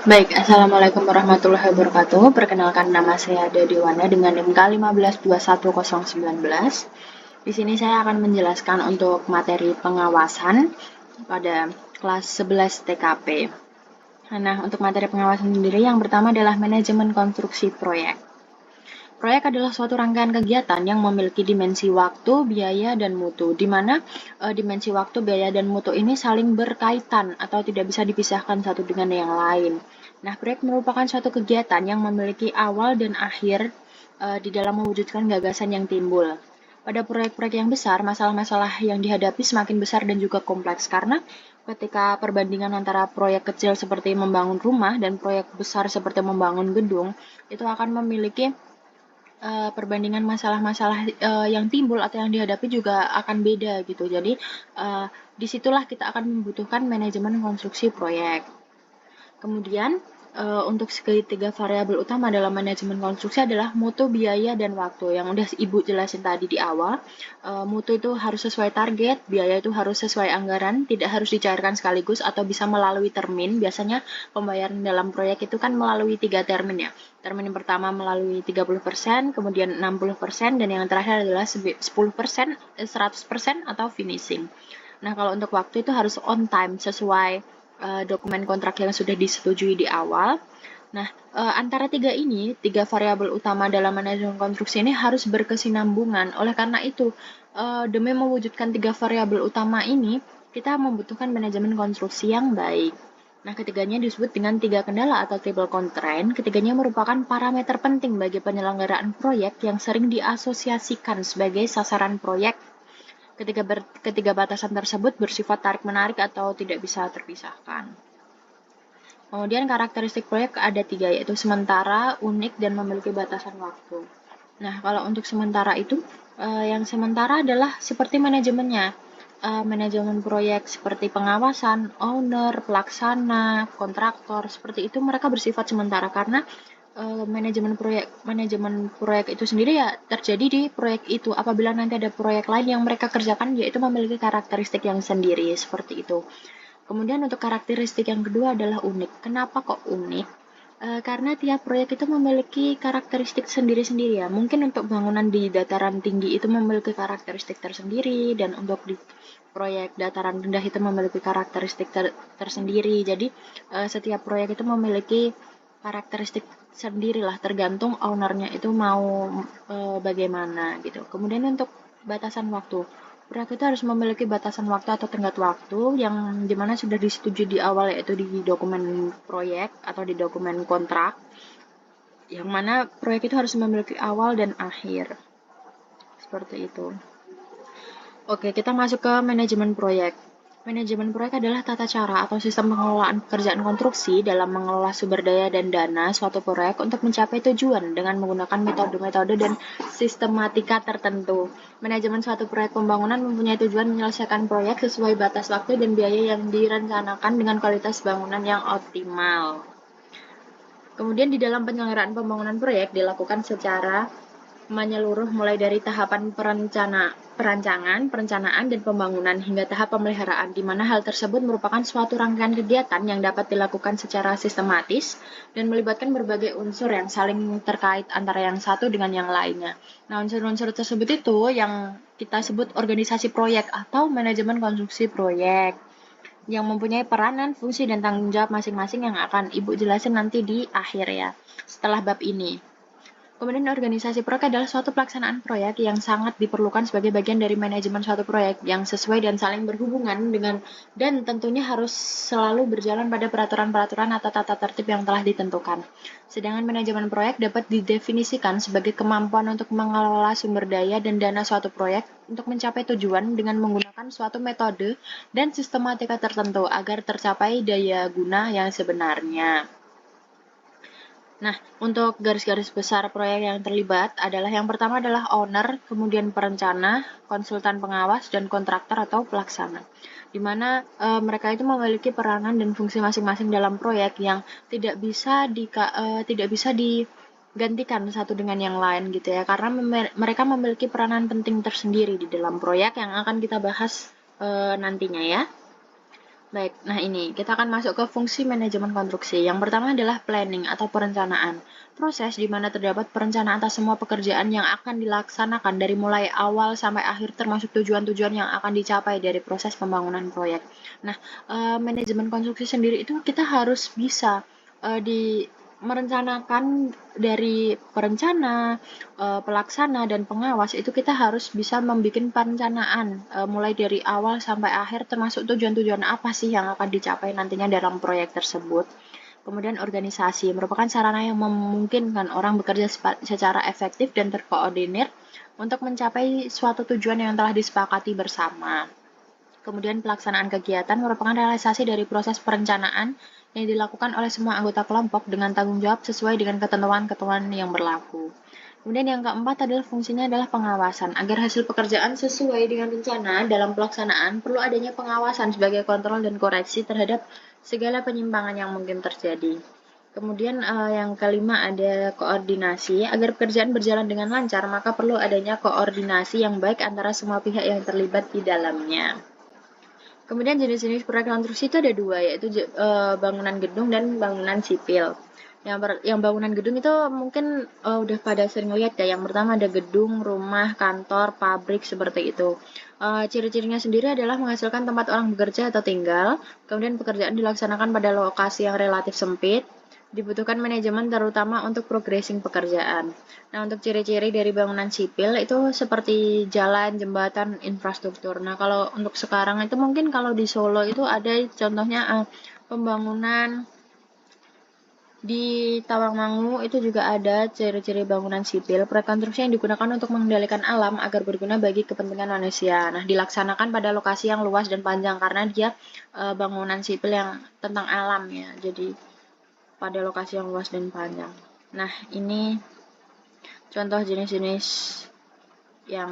Baik, Assalamualaikum warahmatullahi wabarakatuh. Perkenalkan, nama saya Dadiwana dengan NIM K1521019. Di sini saya akan menjelaskan untuk materi pengawasan pada kelas 11 TKP. Nah, untuk materi pengawasan sendiri yang pertama adalah manajemen konstruksi proyek. Proyek adalah suatu rangkaian kegiatan yang memiliki dimensi waktu, biaya, dan mutu, di mana dimensi waktu, biaya, dan mutu ini saling berkaitan atau tidak bisa dipisahkan satu dengan yang lain. Nah, proyek merupakan suatu kegiatan yang memiliki awal dan akhir di dalam mewujudkan gagasan yang timbul. Pada proyek-proyek yang besar, masalah-masalah yang dihadapi semakin besar dan juga kompleks karena ketika perbandingan antara proyek kecil seperti membangun rumah dan proyek besar seperti membangun gedung, itu akan memiliki perbandingan masalah-masalah yang timbul atau yang dihadapi juga akan beda gitu. Jadi disitulah kita akan membutuhkan manajemen konstruksi proyek. Kemudian untuk segitiga variabel utama dalam manajemen konstruksi adalah mutu, biaya, dan waktu. Yang udah Ibu jelasin tadi di awal, mutu itu harus sesuai target, biaya itu harus sesuai anggaran, tidak harus dicairkan sekaligus atau bisa melalui termin. Biasanya pembayaran dalam proyek itu kan melalui 3 termin ya. Termin yang pertama melalui 30%, kemudian 60%, dan yang terakhir adalah 10%, 100%, atau finishing. Nah, kalau untuk waktu itu harus on time, sesuai dokumen kontrak yang sudah disetujui di awal. Nah, antara tiga variabel utama dalam manajemen konstruksi ini harus berkesinambungan. Oleh karena itu, demi mewujudkan tiga variabel utama ini, kita membutuhkan manajemen konstruksi yang baik. Nah, ketiganya disebut dengan tiga kendala atau triple constraint. Ketiganya merupakan parameter penting bagi penyelenggaraan proyek yang sering diasosiasikan sebagai sasaran proyek. Ketiga batasan tersebut bersifat tarik-menarik atau tidak bisa terpisahkan. Kemudian karakteristik proyek ada 3, yaitu sementara, unik, dan memiliki batasan waktu. Nah, kalau untuk sementara itu, yang sementara adalah seperti manajemennya. Manajemen proyek seperti pengawasan, owner, pelaksana, kontraktor, seperti itu mereka bersifat sementara karena manajemen proyek itu sendiri ya terjadi di proyek itu. Apabila nanti ada proyek lain yang mereka kerjakan, yaitu memiliki karakteristik yang sendiri seperti itu. Kemudian untuk karakteristik yang kedua adalah unik. Kenapa kok unik? Karena tiap proyek itu memiliki karakteristik sendiri-sendiri ya. Mungkin untuk bangunan di dataran tinggi itu memiliki karakteristik tersendiri, dan untuk di proyek dataran rendah itu memiliki karakteristik tersendiri. Jadi setiap proyek itu memiliki karakteristik sendirilah, tergantung ownernya itu mau bagaimana gitu. Kemudian untuk batasan waktu. Proyek itu harus memiliki batasan waktu atau tenggat waktu yang dimana sudah disetujui di awal, yaitu di dokumen proyek atau di dokumen kontrak, yang mana proyek itu harus memiliki awal dan akhir. Seperti itu. Oke, kita masuk ke manajemen proyek. Manajemen proyek adalah tata cara atau sistem pengelolaan pekerjaan konstruksi dalam mengelola sumber daya dan dana suatu proyek untuk mencapai tujuan dengan menggunakan metode-metode dan sistematika tertentu. Manajemen suatu proyek pembangunan mempunyai tujuan menyelesaikan proyek sesuai batas waktu dan biaya yang direncanakan dengan kualitas bangunan yang optimal. Kemudian di dalam penyelenggaraan pembangunan proyek dilakukan secara menyeluruh mulai dari tahapan perancangan, perencanaan, dan pembangunan hingga tahap pemeliharaan, di mana hal tersebut merupakan suatu rangkaian kegiatan yang dapat dilakukan secara sistematis dan melibatkan berbagai unsur yang saling terkait antara yang satu dengan yang lainnya. Nah, unsur-unsur tersebut itu yang kita sebut organisasi proyek atau manajemen konstruksi proyek, yang mempunyai peranan, fungsi, dan tanggung jawab masing-masing yang akan Ibu jelasin nanti di akhir ya, setelah bab ini. Kemudian organisasi proyek adalah suatu pelaksanaan proyek yang sangat diperlukan sebagai bagian dari manajemen suatu proyek yang sesuai dan saling berhubungan dengan, dan tentunya harus selalu berjalan pada peraturan-peraturan atau tata tertib yang telah ditentukan. Sedangkan manajemen proyek dapat didefinisikan sebagai kemampuan untuk mengelola sumber daya dan dana suatu proyek untuk mencapai tujuan dengan menggunakan suatu metode dan sistematika tertentu agar tercapai daya guna yang sebenarnya. Nah, untuk garis-garis besar proyek yang terlibat adalah yang pertama adalah owner, kemudian perencana, konsultan pengawas, dan kontraktor atau pelaksana. Di mana mereka itu memiliki peranan dan fungsi masing-masing dalam proyek yang tidak bisa digantikan satu dengan yang lain gitu ya, karena mereka memiliki peranan penting tersendiri di dalam proyek yang akan kita bahas nantinya ya. Baik, nah ini kita akan masuk ke fungsi manajemen konstruksi. Yang pertama adalah planning atau perencanaan. Proses di mana terdapat perencanaan atas semua pekerjaan yang akan dilaksanakan dari mulai awal sampai akhir termasuk tujuan-tujuan yang akan dicapai dari proses pembangunan proyek. Nah, manajemen konstruksi sendiri itu kita harus bisa di merencanakan dari perencana, pelaksana, dan pengawas itu kita harus bisa membuat perencanaan mulai dari awal sampai akhir termasuk tujuan-tujuan apa sih yang akan dicapai nantinya dalam proyek tersebut. Kemudian organisasi merupakan sarana yang memungkinkan orang bekerja secara efektif dan terkoordinir untuk mencapai suatu tujuan yang telah disepakati bersama. Kemudian pelaksanaan kegiatan merupakan realisasi dari proses perencanaan yang dilakukan oleh semua anggota kelompok dengan tanggung jawab sesuai dengan ketentuan-ketentuan yang berlaku. Kemudian yang keempat adalah fungsinya adalah pengawasan. Agar hasil pekerjaan sesuai dengan rencana dalam pelaksanaan, perlu adanya pengawasan sebagai kontrol dan koreksi terhadap segala penyimpangan yang mungkin terjadi. Kemudian yang kelima ada koordinasi. Agar pekerjaan berjalan dengan lancar, maka perlu adanya koordinasi yang baik antara semua pihak yang terlibat di dalamnya. Kemudian jenis-jenis proyek konstruksi itu ada dua, yaitu bangunan gedung dan bangunan sipil. Yang bangunan gedung itu mungkin udah pada sering lihat ya. Yang pertama ada gedung, rumah, kantor, pabrik seperti itu. Ciri-cirinya sendiri adalah menghasilkan tempat orang bekerja atau tinggal. Kemudian pekerjaan dilaksanakan pada lokasi yang relatif sempit. Dibutuhkan manajemen terutama untuk progressing pekerjaan. Nah, untuk ciri-ciri dari bangunan sipil itu seperti jalan, jembatan, infrastruktur. Nah, kalau untuk sekarang itu mungkin kalau di Solo itu ada contohnya pembangunan di Tawangmangu itu juga ada ciri-ciri bangunan sipil, rekonstruksi yang digunakan untuk mengendalikan alam agar berguna bagi kepentingan manusia. Nah, dilaksanakan pada lokasi yang luas dan panjang karena dia bangunan sipil yang tentang alam ya. Jadi pada lokasi yang luas dan panjang. Nah, ini contoh jenis-jenis yang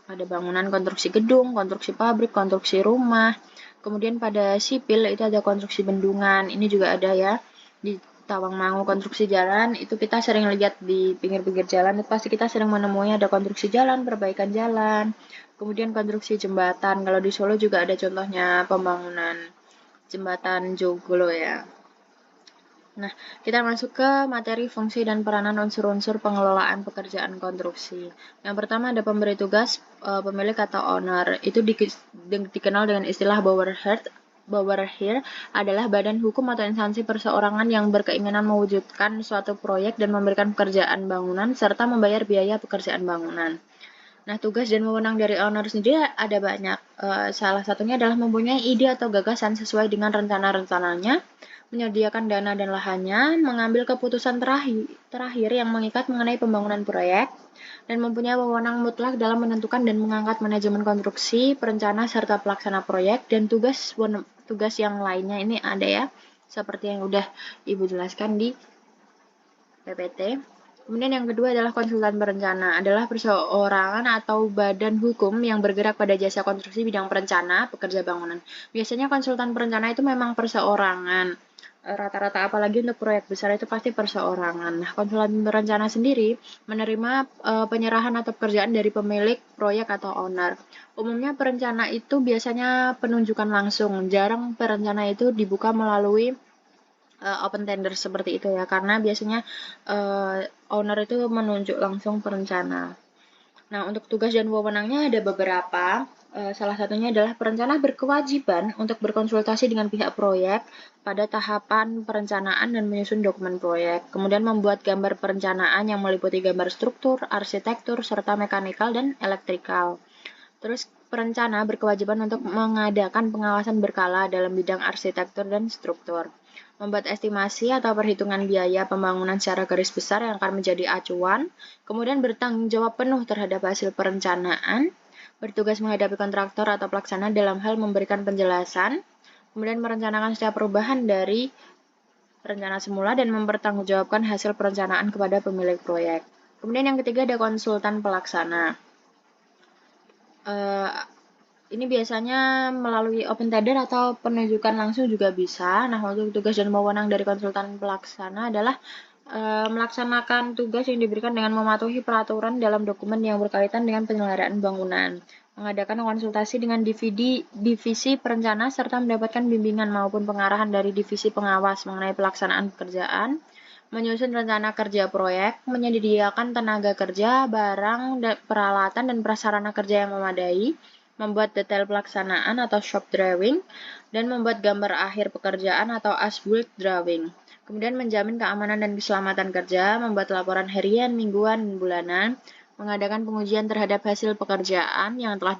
ada bangunan konstruksi gedung, konstruksi pabrik, konstruksi rumah. Kemudian pada sipil itu ada konstruksi bendungan. Ini juga ada ya di Tawangmangu. Konstruksi jalan itu kita sering lihat di pinggir-pinggir jalan. Itu pasti kita sering menemuinya ada konstruksi jalan, perbaikan jalan. Kemudian konstruksi jembatan. Kalau di Solo juga ada contohnya pembangunan jembatan Joglo ya. Nah, kita masuk ke materi fungsi dan peranan unsur-unsur pengelolaan pekerjaan konstruksi. Yang pertama ada pemberi tugas, pemilik atau owner. Itu dikenal dengan istilah Bauerhead. Bauerhead adalah badan hukum atau instansi perseorangan yang berkeinginan mewujudkan suatu proyek dan memberikan pekerjaan bangunan serta membayar biaya pekerjaan bangunan. Nah, tugas dan wewenang dari owner sendiri ada banyak. Salah satunya adalah mempunyai ide atau gagasan sesuai dengan rencana-rencananya, menyediakan dana dan lahannya, mengambil keputusan terakhir yang mengikat mengenai pembangunan proyek, dan mempunyai wewenang mutlak dalam menentukan dan mengangkat manajemen konstruksi, perencana, serta pelaksana proyek, dan tugas yang lainnya ini ada ya, seperti yang udah Ibu jelaskan di PPT. Kemudian yang kedua adalah konsultan berencana, adalah perseorangan atau badan hukum yang bergerak pada jasa konstruksi bidang perencana, pekerja bangunan. Biasanya konsultan perencana itu memang perseorangan. Rata-rata apalagi untuk proyek besar itu pasti perseorangan. Nah, konsultan berencana sendiri menerima penyerahan atau pekerjaan dari pemilik proyek atau owner. Umumnya perencana itu biasanya penunjukan langsung, jarang perencana itu dibuka melalui open tender seperti itu ya, karena biasanya owner itu menunjuk langsung perencana. Nah, untuk tugas dan wewenangnya ada beberapa. Salah satunya adalah perencana berkewajiban untuk berkonsultasi dengan pihak proyek pada tahapan perencanaan dan menyusun dokumen proyek. Kemudian membuat gambar perencanaan yang meliputi gambar struktur, arsitektur, serta mekanikal dan elektrikal. Terus perencana berkewajiban untuk mengadakan pengawasan berkala dalam bidang arsitektur dan struktur. Membuat estimasi atau perhitungan biaya pembangunan secara garis besar yang akan menjadi acuan, kemudian bertanggung jawab penuh terhadap hasil perencanaan, bertugas menghadapi kontraktor atau pelaksana dalam hal memberikan penjelasan, kemudian merencanakan setiap perubahan dari rencana semula dan mempertanggungjawabkan hasil perencanaan kepada pemilik proyek. Kemudian yang ketiga ada konsultan pelaksana. Ini biasanya melalui open tender atau penunjukan langsung juga bisa. Nah, untuk tugas dan wewenang dari konsultan pelaksana adalah melaksanakan tugas yang diberikan dengan mematuhi peraturan dalam dokumen yang berkaitan dengan penyelenggaraan bangunan. mengadakan konsultasi dengan divisi perencana serta mendapatkan bimbingan maupun pengarahan dari divisi pengawas mengenai pelaksanaan pekerjaan, menyusun rencana kerja proyek, menyediakan tenaga kerja, barang, peralatan, dan prasarana kerja yang memadai, membuat detail pelaksanaan atau shop drawing, dan membuat gambar akhir pekerjaan atau as-built drawing. Kemudian menjamin keamanan dan keselamatan kerja, membuat laporan harian, mingguan, dan bulanan, mengadakan pengujian terhadap hasil pekerjaan yang telah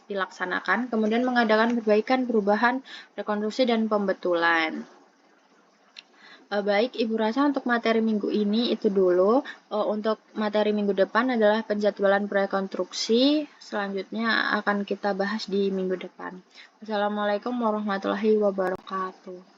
dilaksanakan, kemudian mengadakan perbaikan, perubahan, rekonstruksi, dan pembetulan. Baik, Ibu rasa untuk materi minggu ini itu dulu. Untuk materi minggu depan adalah penjadwalan proyek konstruksi. Selanjutnya akan kita bahas di minggu depan. Wassalamualaikum warahmatullahi wabarakatuh.